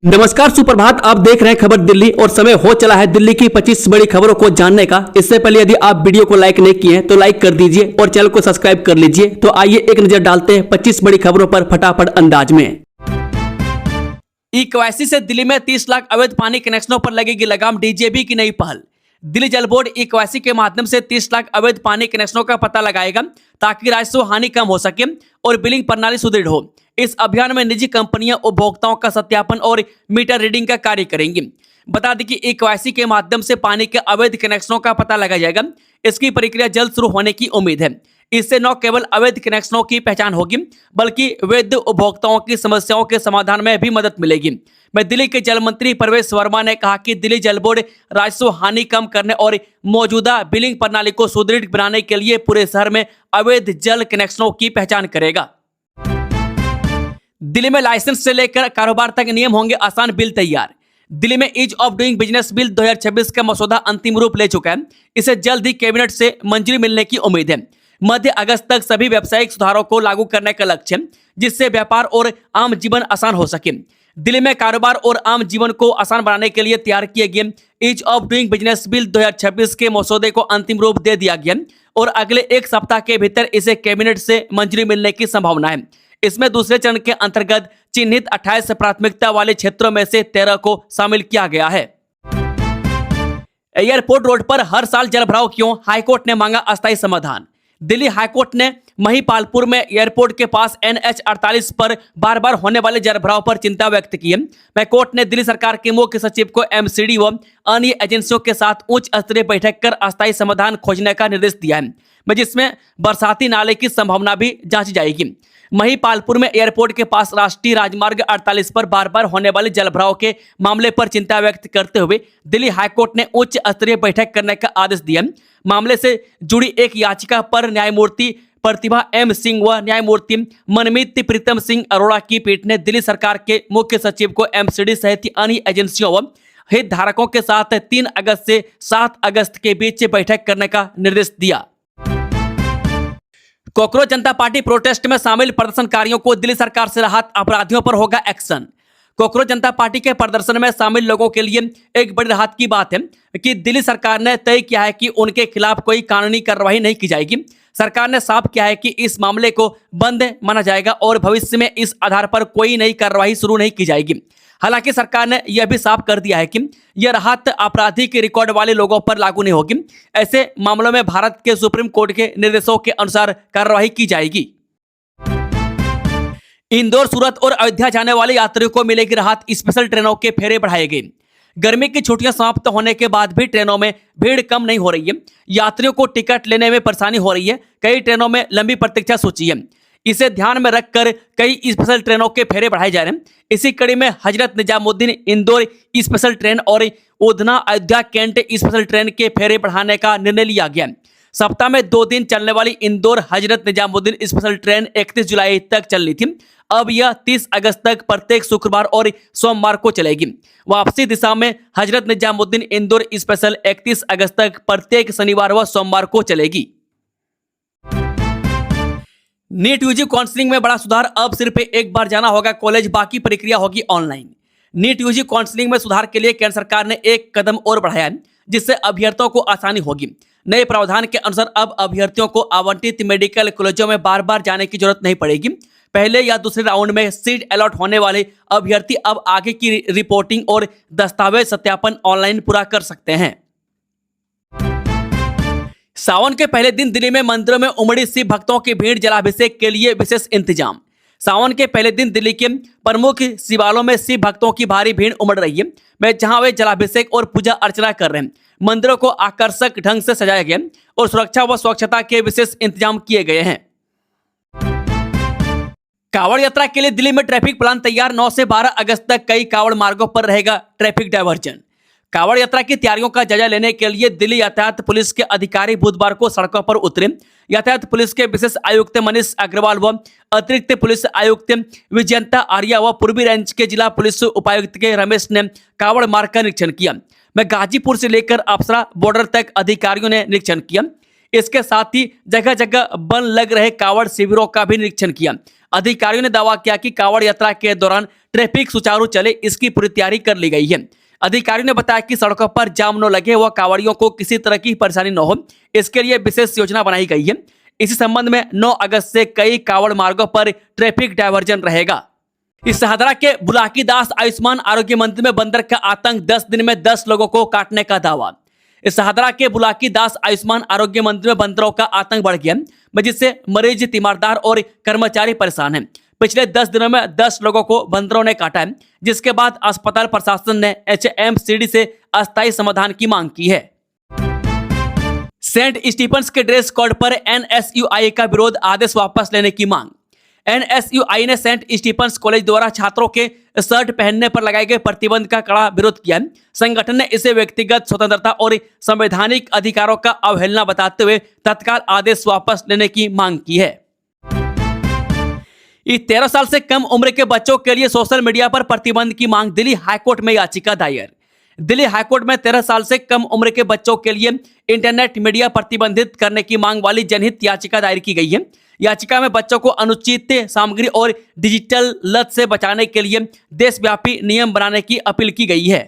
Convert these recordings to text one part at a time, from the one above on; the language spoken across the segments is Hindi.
नमस्कार, सुप्रभात। आप देख रहे हैं खबर दिल्ली और समय हो चला है दिल्ली की 25 बड़ी खबरों को जानने का। इससे पहले यदि आप वीडियो को लाइक नहीं किए हैं तो लाइक कर दीजिए और चैनल को सब्सक्राइब कर लीजिए। तो आइए एक नजर डालते हैं 25 बड़ी खबरों पर फटाफट अंदाज में। ई-केवाईसी से दिल्ली में 30 लाख अवैध पानी कनेक्शनों पर लगेगी लगाम, डीजीबी की नई पहल। दिल्ली जल बोर्ड ई-केवाईसी के माध्यम से 30 लाख अवैध पानी कनेक्शनों का पता लगाएगा ताकि राजस्व हानि कम हो सके और बिलिंग प्रणाली सुदृढ़ हो। इस अभियान में निजी कंपनियां उपभोक्ताओं का सत्यापन और मीटर रीडिंग का कार्य करेंगी। बता दें कि ई-केवाईसी के माध्यम से पानी के अवैध कनेक्शनों का पता लगाया जाएगा। इसकी प्रक्रिया जल्द शुरू होने की उम्मीद है। इससे न केवल अवैध कनेक्शनों की पहचान होगी बल्कि वैध उपभोक्ताओं की समस्याओं के समाधान में भी मदद मिलेगी। मैं दिल्ली के जल मंत्री प्रवेश वर्मा ने कहा कि दिल्ली जल बोर्ड राजस्व हानि कम करने और मौजूदा बिलिंग प्रणाली को सुदृढ़ बनाने के लिए पूरे शहर में अवैध जल कनेक्शनों की पहचान करेगा। दिल्ली में लाइसेंस से लेकर कारोबार तक नियम होंगे आसान, बिल तैयार। दिल्ली में ease of doing business bill 2026 का मसौदा अंतिम रूप ले चुका है। इसे जल्द ही कैबिनेट से मंजूरी मिलने की उम्मीद है। मध्य अगस्त तक सभी व्यावसायिक सुधारों को लागू करने का लक्ष्य है, जिससे व्यापार और आम जीवन आसान हो सके। दिल्ली में कारोबार और आम जीवन को आसान बनाने के लिए तैयार किए गए ease of doing business bill 2026 के मसौदे को अंतिम रूप दे दिया गया और अगले एक सप्ताह के भीतर इसे कैबिनेट से मंजूरी मिलने की संभावना है। इसमें दूसरे चरण के अंतर्गत चिन्हित 28 प्राथमिकता वाले क्षेत्रों में से 13 को शामिल किया गया है। एयरपोर्ट रोड पर हर साल जलभराव क्यों, हाईकोर्ट ने मांगा अस्थायी समाधान। दिल्ली हाईकोर्ट ने महिपालपुर में एयरपोर्ट के पास NH 48 पर बार बार होने वाले जलभराव पर चिंता व्यक्त की है। कोर्ट ने दिल्ली सरकार के मुख्य सचिव को MCD व अन्य एजेंसियों के साथ उच्च स्तरीय बैठक कर अस्थायी समाधान खोजने का निर्देश दिया है, जिसमें बरसाती नाले की संभावना भी जांची जाएगी। महिपालपुर में एयरपोर्ट के पास राष्ट्रीय राजमार्ग 48 पर बार बार होने वाले जलभराव के मामले पर चिंता व्यक्त करते हुए दिल्ली हाईकोर्ट ने उच्च स्तरीय बैठक करने का आदेश दिया। मामले से जुड़ी एक याचिका पर न्यायमूर्ति प्रतिभा M सिंह व न्यायमूर्ति मनमीत प्रीतम सिंह अरोड़ा की पीठ ने दिल्ली सरकार के मुख्य सचिव को MCD सहित अन्य एजेंसियों व हितधारकों के साथ 3 अगस्त से 7 अगस्त के बीच बैठक करने का निर्देश दिया। कॉकरोच जनता पार्टी प्रोटेस्ट में शामिल प्रदर्शनकारियों को दिल्ली सरकार से राहत, अपराधियों पर होगा एक्शन। कॉकरोच जनता पार्टी के प्रदर्शन में शामिल लोगों के लिए एक बड़ी राहत की बात है कि दिल्ली सरकार ने तय किया है कि उनके खिलाफ कोई कानूनी कार्रवाई नहीं की जाएगी। सरकार ने साफ किया है कि इस मामले को बंद माना जाएगा और भविष्य में इस आधार पर कोई नई कार्रवाई शुरू नहीं की जाएगी। हालांकि सरकार ने यह भी साफ कर दिया है कि यह राहत आपराधिक रिकॉर्ड वाले लोगों पर लागू नहीं होगी। ऐसे मामलों में भारत के सुप्रीम कोर्ट के निर्देशों के अनुसार कार्रवाई की जाएगी। इंदौर, सूरत और अयोध्या जाने वाले यात्रियों को मिलेगी राहत, स्पेशल ट्रेनों के फेरे बढ़ाए गए। गर्मी की छुट्टियां समाप्त होने के बाद भी ट्रेनों में भीड़ कम नहीं हो रही है। यात्रियों को टिकट लेने में परेशानी हो रही है। कई ट्रेनों में लंबी प्रतीक्षा सूची है। इसे ध्यान में रखकर कई स्पेशल ट्रेनों के फेरे बढ़ाए जा रहे हैं। इसी कड़ी में हजरत निजामुद्दीन इंदौर स्पेशल ट्रेन और Udhna Ayodhya cantt special train के फेरे बढ़ाने का निर्णय लिया गया। सप्ताह में 2 दिन चलने वाली इंदौर हजरत निजामुद्दीन स्पेशल ट्रेन 31 जुलाई तक चलनी थी। अब यह 30 अगस्त तक प्रत्येक शुक्रवार और सोमवार को चलेगी। वापसी दिशा में हजरत निजामुद्दीन इंदौर स्पेशल 31 अगस्त तक प्रत्येक शनिवार व सोमवार को चलेगी। नीट यूजी काउंसलिंग में बड़ा सुधार, अब सिर्फ एक बार जाना होगा कॉलेज, बाकी प्रक्रिया होगी ऑनलाइन। नीट यूजी काउंसलिंग में सुधार के लिए केंद्र सरकार ने एक कदम और बढ़ाया है, जिससे अभ्यर्थियों को आसानी होगी। नए प्रावधान के अनुसार अब अभ्यर्थियों को आवंटित मेडिकल कॉलेजों में बार बार जाने की जरूरत नहीं पड़ेगी। पहले या दूसरे राउंड में सीट अलॉट होने वाले अभ्यर्थी अब आगे की रिपोर्टिंग और दस्तावेज सत्यापन ऑनलाइन पूरा कर सकते हैं। सावन के पहले दिन दिल्ली में मंदिरों में उमड़ी शिव भक्तों की भीड़, जलाभिषेक के लिए विशेष इंतजाम। सावन के पहले दिन दिल्ली के प्रमुख शिवालयों में शिव भक्तों की भारी भीड़ उमड़ रही है, जहां वे जलाभिषेक और पूजा अर्चना कर रहे हैं। मंदिरों को आकर्षक ढंग से सजाया गया और सुरक्षा व स्वच्छता के विशेष इंतजाम किए गए हैं। कांवड़ यात्रा के लिए दिल्ली में ट्रैफिक प्लान तैयार, 9 से 12 अगस्त तक कई कांवड़ मार्गों पर रहेगा ट्रैफिक डायवर्जन। कांवड़ यात्रा की तैयारियों का जायजा लेने के लिए दिल्ली यातायात पुलिस के अधिकारी बुधवार को सड़कों पर उतरे। यातायात पुलिस के विशेष आयुक्त मनीष अग्रवाल व अतिरिक्त पुलिस आयुक्त विजयंता आर्या व पूर्वी रेंज के जिला पुलिस उपायुक्त के रमेश ने कांवड़ मार्ग का निरीक्षण किया। गाजीपुर से लेकर अफसरा बॉर्डर तक अधिकारियों ने निरीक्षण किया। इसके साथ ही जगह जगह बन लग रहे कावड़ शिविरों का भी निरीक्षण किया। अधिकारियों ने दावा किया कि कावड़ यात्रा के दौरान ट्रैफिक सुचारू चले, इसकी पूरी तैयारी कर ली गई है। अधिकारियों ने बताया कि सड़कों पर जाम न लगे व कावड़ियों को किसी तरह की परेशानी न हो, इसके लिए विशेष योजना बनाई गई है। इसी संबंध में 9 अगस्त से कई कावड़ मार्गों पर ट्रैफिक डायवर्जन रहेगा। इस शाहदरा के बुलाकीदास आयुष्मान आरोग्य मंदिर में बंदर का आतंक, 10 दिन में 10 लोगों को काटने का दावा। इस शाहदरा के बुलाकीदास आयुष्मान आरोग्य मंदिर में बंदरों का आतंक बढ़ गया, जिससे मरीज, तीमारदार और कर्मचारी परेशान हैं। पिछले 10 दिनों में 10 लोगों को बंदरों ने काटा है, जिसके बाद अस्पताल प्रशासन ने HMCD से अस्थायी समाधान की मांग की है। सेंट स्टीफन्स के ड्रेस कोड पर NSUI का विरोध, आदेश वापस लेने की मांग। NSUI ने सेंट स्टीफन्स कॉलेज द्वारा छात्रों के शर्ट पहनने पर लगाए गए प्रतिबंध का कड़ा विरोध किया। संगठन ने इसे व्यक्तिगत स्वतंत्रता और संवैधानिक अधिकारों का अवहेलना बताते हुए तत्काल आदेश वापस लेने की मांग की है। 13 साल से कम उम्र के बच्चों के लिए सोशल मीडिया पर प्रतिबंध की मांग, दिल्ली हाईकोर्ट में याचिका दायर। दिल्ली हाईकोर्ट में 13 साल से कम उम्र के बच्चों के लिए इंटरनेट मीडिया प्रतिबंधित करने की मांग वाली जनहित याचिका दायर की गई है। याचिका में बच्चों को अनुचित सामग्री और डिजिटल लत से बचाने के लिए देशव्यापी नियम बनाने की अपील की गई है।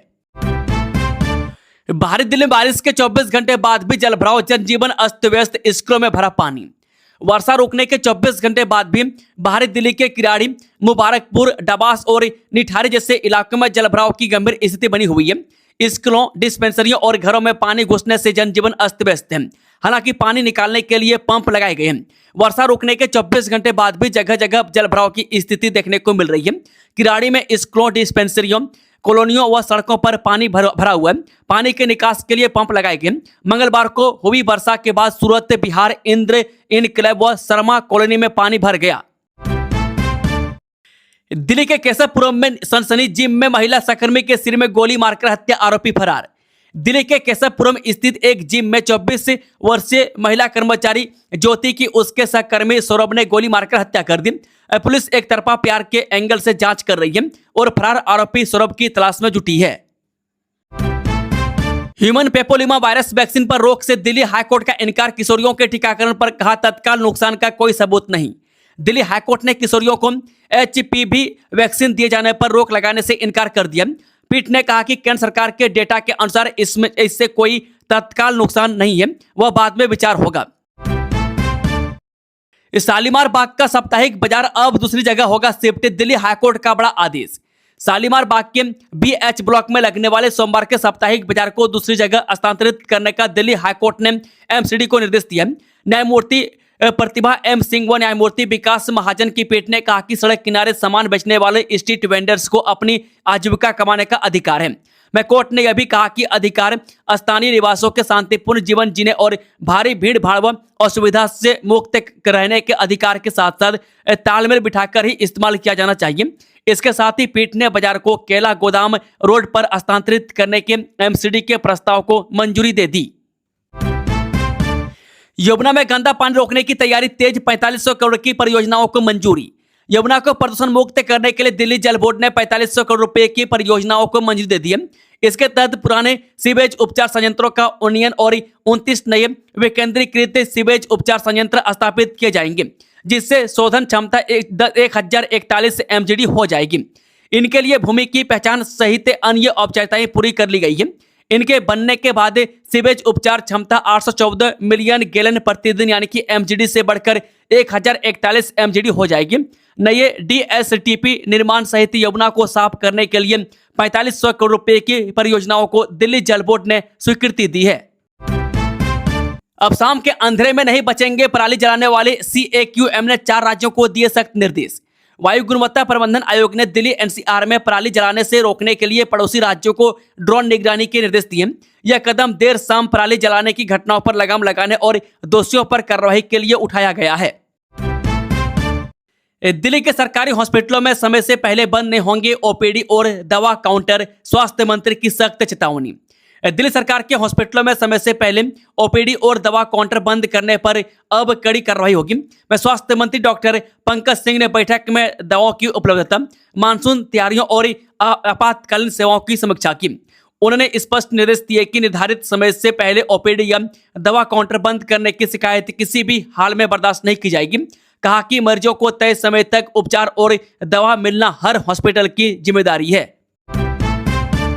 बाहरी दिल्ली में बारिश के 24 घंटे बाद भी जलभराव, जनजीवन अस्त व्यस्त, स्कूलों में भरा पानी। वर्षा रुकने के 24 घंटे बाद भी बाहरी दिल्ली के किराड़ी, मुबारकपुर, डबास और निठारी जैसे इलाकों में जलभराव की गंभीर स्थिति बनी हुई है। स्कूलों, डिस्पेंसरियों और घरों में पानी घुसने से जनजीवन अस्त व्यस्त है। हालांकि पानी निकालने के लिए पंप लगाए गए हैं। वर्षा रुकने के 24 घंटे बाद भी जगह जगह जलभराव की स्थिति देखने को मिल रही है। किराड़ी में स्कूलों, डिस्पेंसरियों, कॉलोनियों व सड़कों पर पानी भरा हुआ है। पानी के निकास के लिए पंप लगाए गए। मंगलवार को हुई वर्षा के बाद सूरत, बिहार, इंद्र इनक्लेव व शर्मा कॉलोनी में पानी भर गया। दिल्ली के केशवपुरम में सनसनी, जिम में महिला सहकर्मी के सिर में गोली मारकर हत्या, आरोपी फरार। दिल्ली के केशवपुरम स्थित एक जिम में 24 वर्षीय महिला कर्मचारी ज्योति की उसके सहकर्मी सौरभ ने गोली मारकर हत्या कर दी। पुलिस एक तरफा प्यार के एंगल से जांच कर रही है और फरार आरोपी सौरभ की तलाश में जुटी है। ह्यूमन पेपोलिमा वायरस वैक्सीन पर रोक से दिल्ली हाईकोर्ट का इनकार, किशोरियों के टीकाकरण पर कहा तत्काल नुकसान का कोई सबूत नहीं। दिल्ली हाईकोर्ट ने किशोरियों को HPV वैक्सीन दिए जाने पर रोक लगाने से इनकार कर दिया। पीठ ने कहा कि केंद्र सरकार के डेटा के अनुसार इससे कोई तत्काल नुकसान नहीं है, वह बाद में विचार होगा। शालीमार बाग का साप्ताहिक बाजार अब दूसरी जगह होगा शिफ्ट, दिल्ली हाईकोर्ट का बड़ा आदेश। शालीमार बाग के BH ब्लॉक में लगने वाले सोमवार के साप्ताहिक बाजार को दूसरी जगह स्थानांतरित करने का दिल्ली हाईकोर्ट ने MCD को निर्देश दिया। न्यायमूर्ति प्रतिभा M सिंह व न्यायमूर्ति विकास महाजन की पीठ ने कहा कि सड़क किनारे सामान बेचने वाले स्ट्रीट वेंडर्स को अपनी आजीविका कमाने का अधिकार है। मैं कोर्ट ने यह भी कहा कि अधिकार स्थानीय निवासियों के शांतिपूर्ण जीवन जीने और भारी भीड़ भाड़ व असुविधा से मुक्त रहने के अधिकार के साथ साथ तालमेल बिठाकर ही इस्तेमाल किया जाना चाहिए। इसके साथ ही पीठ ने बाजार को केला गोदाम रोड पर स्थानांतरित करने के MCD के प्रस्ताव को मंजूरी दे दी। यमुना में गंदा पानी रोकने की तैयारी तेज, 4500 करोड़ की परियोजनाओं को मंजूरी। यमुना को प्रदूषण मुक्त करने के लिए दिल्ली जल बोर्ड ने 4500 करोड़ रुपए की परियोजनाओं को मंजूरी दे दी है। इसके तहत पुराने सीवेज उपचार संयंत्रों का उन्नयन और 29 नए विकेंद्रीकृत सीवेज उपचार संयंत्र स्थापित किए जाएंगे, जिससे शोधन क्षमता 1041 MGD हो जाएगी। इनके लिए भूमि की पहचान सहित अन्य औपचारिकताएं पूरी कर ली गई है। इनके बनने के बाद सीवेज उपचार क्षमता 814 मिलियन गैलन प्रतिदिन यानी कि MGD से बढ़कर 1041 MGD हो जाएगी। नए DSTP निर्माण सहित यमुना को साफ करने के लिए 4500 करोड़ रुपए की परियोजनाओं को दिल्ली जल बोर्ड ने स्वीकृति दी है। अब शाम के अंधेरे में नहीं बचेंगे पराली जलाने वाले, CAQM ने 4 राज्यों को दिए सख्त निर्देश। वायु गुणवत्ता प्रबंधन आयोग ने दिल्ली NCR में पराली जलाने से रोकने के लिए पड़ोसी राज्यों को ड्रोन निगरानी के निर्देश दिए। यह कदम देर शाम पराली जलाने की घटनाओं पर लगाम लगाने और दोषियों पर कार्रवाई के लिए उठाया गया है। दिल्ली के सरकारी हॉस्पिटलों में समय से पहले बंद नहीं होंगे OPD और दवा काउंटर, स्वास्थ्य मंत्री की सख्त चेतावनी। दिल्ली सरकार के हॉस्पिटलों में समय से पहले OPD और दवा काउंटर बंद करने पर अब कड़ी कार्रवाई होगी। मैं स्वास्थ्य मंत्री डॉक्टर पंकज सिंह ने बैठक में दवाओं की उपलब्धता, मानसून तैयारियों और आपातकालीन सेवाओं की समीक्षा की। उन्होंने स्पष्ट निर्देश दिए कि निर्धारित समय से पहले ओपीडी या दवा काउंटर बंद करने की शिकायत किसी भी हाल में बर्दाश्त नहीं की जाएगी। कहा कि मरीजों को तय समय तक उपचार और दवा मिलना हर हॉस्पिटल की जिम्मेदारी है।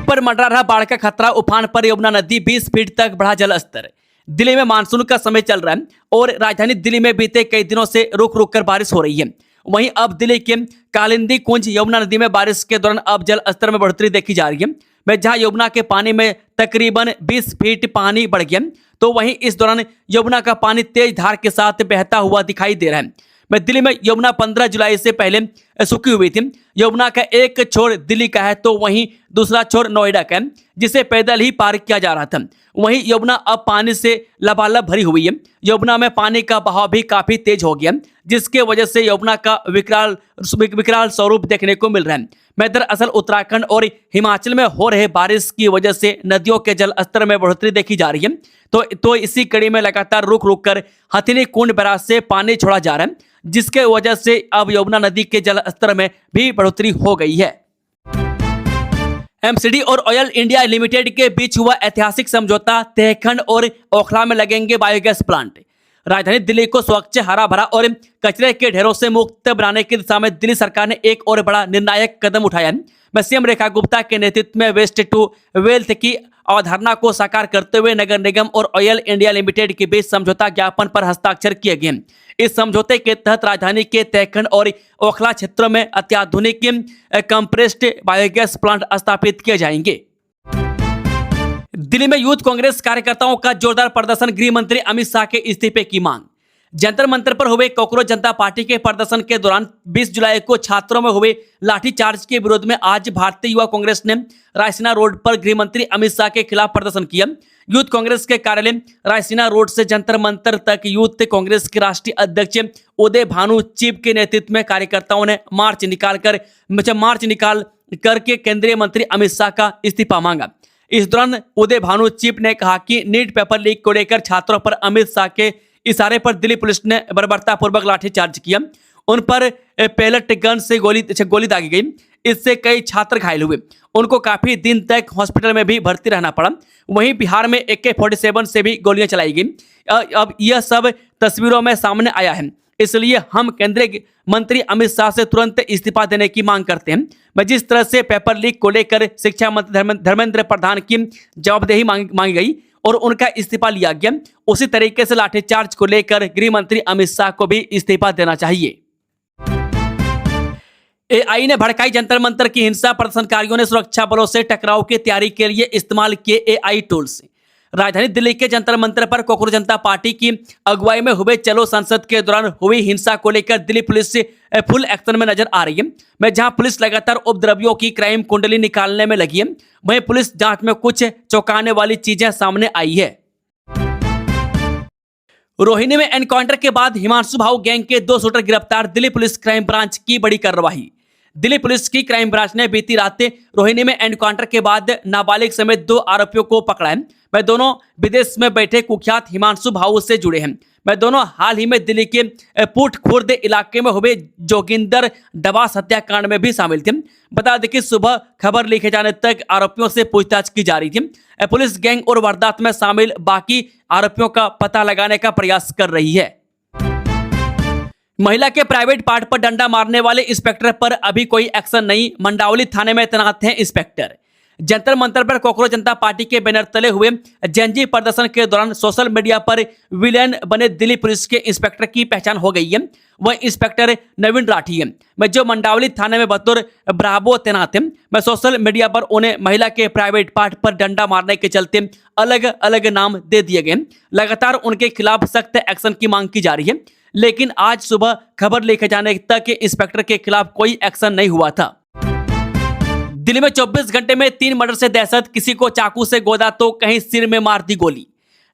पर मंडरा रहा बाढ़ का खतरा, उफान पर यमुना नदी 20 फीट तक बढ़ा जलस्तर। दिल्ली में मानसून का समय चल रहा है और राजधानी दिल्ली में बीते कई दिनों से रुक रुक कर बारिश हो रही है। वहीं अब दिल्ली के कालिंदी कुंज यमुना नदी में बारिश के दौरान अब जल स्तर में बढ़ोतरी देखी जा रही है। जहां यमुना के पानी में तकरीबन 20 फीट पानी बढ़ गया, तो वहीं इस दौरान यमुना का पानी तेज धार के साथ बहता हुआ दिखाई दे रहा है। दिल्ली में यमुना 15 जुलाई से पहले सूखी हुई थी। यमुना का एक छोर दिल्ली का है तो वहीं दूसरा छोर नोएडा का है, जिसे पैदल ही पार किया जा रहा था। वहीं यमुना अब पानी से लबालब भरी हुई है। यमुना में पानी का बहाव भी काफी तेज हो गया, जिसके वजह से यमुना का विकराल स्वरूप देखने को मिल रहा है। दरअसल उत्तराखंड और हिमाचल में हो रहे बारिश की वजह से नदियों के जल स्तर में बढ़ोतरी देखी जा रही है। तो इसी कड़ी में लगातार रुक रुक कर हथिनी कुंड बैराज से पानी छोड़ा जा रहा है, जिसके वजह से अब यमुना नदी के जल स्तर में भी बढ़ोतरी हो गई है। एमसीडी और ऑयल इंडिया लिमिटेड के बीच हुआ ऐतिहासिक समझौता, तहखंड और ओखला में लगेंगे बायोगैस प्लांट। राजधानी दिल्ली को स्वच्छ, हरा भरा और कचरे के ढेरों से मुक्त बनाने की दिशा में दिल्ली सरकार ने एक और बड़ा निर्णायक कदम उठाया है। सीएम रेखा गुप्ता के नेतृत्व में वेस्ट टू वेल्थ की अवधारणा को साकार करते हुए नगर निगम और ऑयल इंडिया लिमिटेड के बीच समझौता ज्ञापन पर हस्ताक्षर किए गए। इस समझौते के तहत राजधानी के तहखंड और ओखला क्षेत्रों में अत्याधुनिक कंप्रेस्ड बायोगैस प्लांट स्थापित किए जाएंगे। दिल्ली में यूथ कांग्रेस कार्यकर्ताओं का जोरदार प्रदर्शन, गृह मंत्री अमित शाह के इस्तीफे की मांग। जंतर मंतर पर हुए कॉकरोच जनता पार्टी के प्रदर्शन के दौरान 20 जुलाई को छात्रों में हुए लाठीचार्ज के विरोध में आज भारतीय युवा कांग्रेस ने रायसीना रोड पर गृह मंत्री अमित शाह के खिलाफ प्रदर्शन किया। यूथ कांग्रेस के कार्यालय रायसीना रोड से जंतर मंतर तक यूथ कांग्रेस के राष्ट्रीय अध्यक्ष उदय भानु चिब के नेतृत्व में कार्यकर्ताओं ने मार्च निकाल करके केंद्रीय मंत्री अमित शाह का इस्तीफा मांगा। इस दौरान उदय भानु चिब ने कहा कि नीट पेपर लीक को लेकर छात्रों पर अमित शाह के इशारे पर दिल्ली पुलिस ने बर्बरतापूर्वक लाठीचार्ज किया। उन पर पेलेट गन से गोली दागी गई। इससे कई छात्र घायल हुए। उनको काफी दिन तक हॉस्पिटल में भी भर्ती रहना पड़ा। वहीं बिहार में AK-47 से भी गोलियां चलाई गई। अब यह सब तस्वीरों में सामने आया है, इसलिए हम केंद्रीय मंत्री अमित शाह से तुरंत इस्तीफा देने की मांग करते हैं। जिस तरह से पेपर लीक को लेकर शिक्षा मंत्री धर्मेंद्र प्रधान की जवाबदेही मांगी गई और उनका इस्तीफा लिया गया, उसी तरीके से लाठीचार्ज को लेकर गृह मंत्री अमित शाह को भी इस्तीफा देना चाहिए। AI ने भड़काई जंतर मंतर की हिंसा, प्रदर्शनकारियों ने सुरक्षा बलों से टकराव की तैयारी के लिए इस्तेमाल किए AI टूल्स। राजधानी दिल्ली के जंतर मंतर पर कॉकरोच जनता पार्टी की अगुवाई में हुए चलो संसद के दौरान हुई हिंसा को लेकर दिल्ली पुलिस फुल एक्शन में नजर आ रही है। जहां पुलिस लगातार उपद्रवियों की क्राइम कुंडली निकालने में लगी है, वहीं पुलिस जांच में कुछ चौंकाने वाली चीजें सामने आई है। रोहिणी में एनकाउंटर के बाद हिमांशु भाऊ गैंग के 2 शूटर गिरफ्तार, दिल्ली पुलिस क्राइम ब्रांच की बड़ी कार्रवाई। दिल्ली पुलिस की क्राइम ब्रांच ने बीती रात रोहिणी में एनकाउंटर के बाद नाबालिग समेत 2 आरोपियों को पकड़ा है। वह दोनों विदेश में बैठे कुख्यात हिमांशु भाऊ से जुड़े हैं। वह दोनों हाल ही में दिल्ली के पुट खुर्द इलाके में हुए जोगिंदर डबास हत्याकांड में भी शामिल थे। बता दें कि सुबह खबर लिखे जाने तक आरोपियों से पूछताछ की जा रही थी। पुलिस गैंग और वारदात में शामिल बाकी आरोपियों का पता लगाने का प्रयास कर रही है। महिला के प्राइवेट पार्ट पर डंडा मारने वाले इंस्पेक्टर पर अभी कोई एक्शन नहीं, मंडावली थाने में तैनात हैं इंस्पेक्टर। जंतर मंतर पर कॉकरोच जनता पार्टी के बैनर तले हुए जेएनजी प्रदर्शन के दौरान सोशल मीडिया पर विलेन बने दिल्ली पुलिस के इंस्पेक्टर की पहचान हो गई है। वह इंस्पेक्टर नवीन राठी है, जो मंडावली थाने में बतौर ब्रावो तैनात है। सोशल मीडिया पर उन्हें महिला के प्राइवेट पार्ट पर डंडा मारने के चलते अलग अलग नाम दे दिए गए। लगातार उनके खिलाफ सख्त एक्शन की मांग की जा रही है, लेकिन आज सुबह खबर लिखे जाने तक इंस्पेक्टर के खिलाफ कोई एक्शन नहीं हुआ था। दिल्ली में 24 घंटे में 3 मर्डर से दहशत, किसी को चाकू से गोदा तो कहीं सिर में मार दी गोली।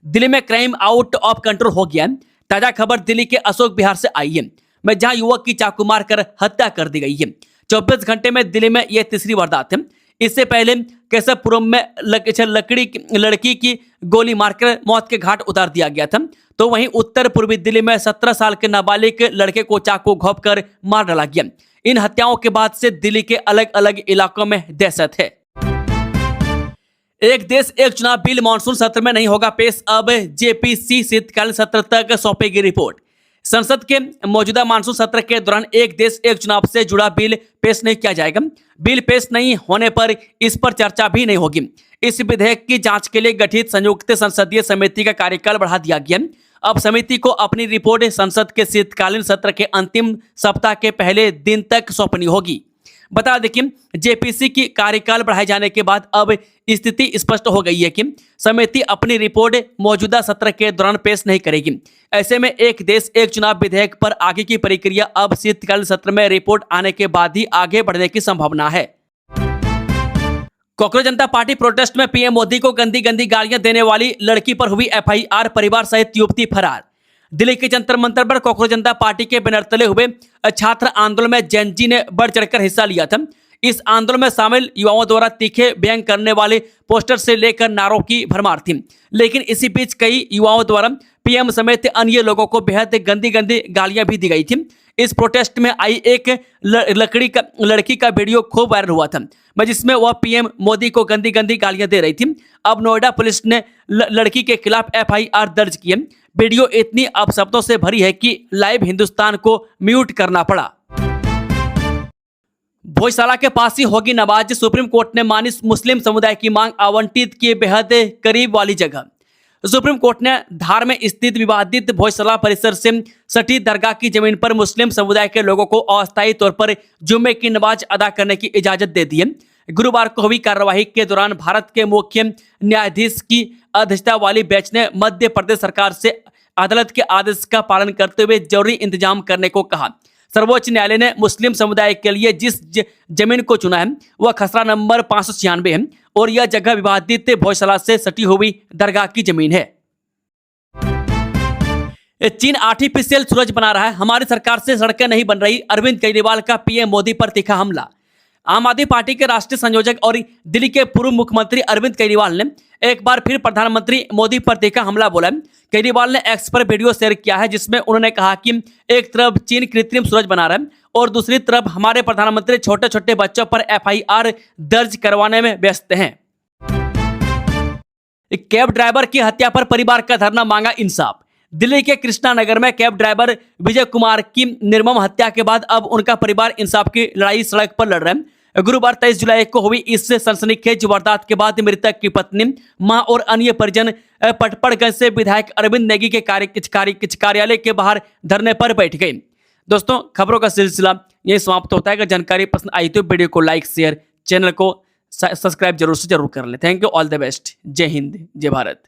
दिल्ली में क्राइम आउट ऑफ कंट्रोल हो गया। ताजा खबर दिल्ली के अशोक विहार से आई है, जहां युवक की चाकू मारकर हत्या कर दी गई है। 24 घंटे में दिल्ली में यह तीसरी वारदात है। इससे पहले केशवपुरम में लड़की की गोली मारकर मौत के घाट उतार दिया गया था। तो वहीं उत्तर पूर्वी दिल्ली में 17 साल के नाबालिग लड़के को चाकू घोंपकर मार डाला गया। इन हत्याओं के बाद से दिल्ली के अलग अलग इलाकों में दहशत है। एक देश एक चुनाव बिल मानसून सत्र में नहीं होगा पेश, अब जेपीसी शीतकालीन सत्र तक सौंपेगी रिपोर्ट। संसद के मौजूदा मानसून सत्र के दौरान एक देश एक चुनाव से जुड़ा बिल पेश नहीं किया जाएगा। बिल पेश नहीं होने पर इस पर चर्चा भी नहीं होगी। इस विधेयक की जांच के लिए गठित संयुक्त संसदीय समिति का कार्यकाल बढ़ा दिया गया। अब समिति को अपनी रिपोर्ट संसद के शीतकालीन सत्र के अंतिम सप्ताह के पहले दिन तक सौंपनी होगी। बता दें कि जेपीसी की कार्यकाल बढ़ाए जाने के बाद अब स्थिति स्पष्ट हो गई है कि समिति अपनी रिपोर्ट मौजूदा सत्र के दौरान पेश नहीं करेगी। ऐसे में एक देश एक चुनाव विधेयक पर आगे की प्रक्रिया अब शीतकालीन सत्र में रिपोर्ट आने के बाद ही आगे बढ़ने की संभावना है। कांग्रेस जनता पार्टी प्रोटेस्ट में पीएम मोदी को गंदी गंदी गालियां देने वाली लड़की पर हुई एफआईआर, परिवार सहित युवती फरार। दिल्ली के जंतर मंतर पर कांग्रेस जनता पार्टी के बैनर तले हुए छात्र आंदोलन में जैन जी ने बढ़ चढ़कर हिस्सा लिया था। इस आंदोलन में शामिल युवाओं द्वारा तीखे व्यंग करने वाले पोस्टर से लेकर नारों की भरमार थी। लेकिन इसी बीच कई युवाओं द्वारा पीएम समेत अन्य लोगों को बेहद गंदी गंदी गालियां भी दी गई थी। इस प्रोटेस्ट में आई एक लड़की का वीडियो खूब वायरल हुआ था, जिसमें वह पीएम मोदी को गंदी गंदी गालियां दे रही थी। अब नोएडा पुलिस ने लड़की के खिलाफ एफआईआर दर्ज की है। वीडियो इतनी अपशब्दों से भरी है कि लाइव हिंदुस्तान को म्यूट करना पड़ा। भोजशाला के पास ही होगी नमाज, सुप्रीम कोर्ट ने मानी मुस्लिम समुदाय की मांग, आवंटित किए बेहद करीब वाली जगह। सुप्रीम कोर्ट ने धार में स्थित विवादित भोजशाला परिसर से सटी दरगाह की जमीन पर मुस्लिम समुदाय के लोगों को अस्थायी तौर पर जुम्मे की नमाज अदा करने की इजाजत दे दी है। गुरुवार को हुई कार्यवाही के दौरान भारत के मुख्य न्यायाधीश की अध्यक्षता वाली बेंच ने मध्य प्रदेश सरकार से अदालत के आदेश का पालन करते हुए जरूरी इंतजाम करने को कहा। सर्वोच्च न्यायालय ने मुस्लिम समुदाय के लिए जिस जमीन को चुना है वह खसरा नंबर 596 है और यह जगह विवादित भोजशाला से सटी हुई दरगाह की जमीन है। चीन आर्टिफिशियल सूरज बना रहा है, हमारी सरकार से सड़कें नहीं बन रही, अरविंद केजरीवाल का पीएम मोदी पर तीखा हमला। आम आदमी पार्टी के राष्ट्रीय संयोजक और दिल्ली के पूर्व मुख्यमंत्री अरविंद केजरीवाल ने एक बार फिर प्रधानमंत्री मोदी पर तीखा हमला बोला। केजरीवाल ने एक्स पर वीडियो शेयर किया है, जिसमें उन्होंने कहा कि एक तरफ चीन कृत्रिम सूरज बना रहा है और दूसरी तरफ हमारे प्रधानमंत्री छोटे छोटे बच्चों पर एफआईआर दर्ज करवाने में व्यस्त हैं। कैब ड्राइवर की हत्या पर परिवार का धरना, मांगा इंसाफ। दिल्ली के कृष्णा नगर में कैब ड्राइवर विजय कुमार की निर्मम हत्या के बाद अब उनका परिवार इंसाफ की लड़ाई सड़क पर लड़ रहा है। गुरुवार 23 जुलाई को हुई इस सनसनीखेज वारदात के बाद मृतक की पत्नी, मां और अन्य परिजन पटपड़गंज से विधायक अरविंद नेगी के कार्यालय के बाहर धरने पर बैठ गए। दोस्तों, खबरों का सिलसिला यही समाप्त होता है। अगर जानकारी पसंद आई तो वीडियो को लाइक, शेयर, चैनल को सब्सक्राइब जरूर से जरूर कर लें। Thank you, all the best. जय हिंद, जय भारत।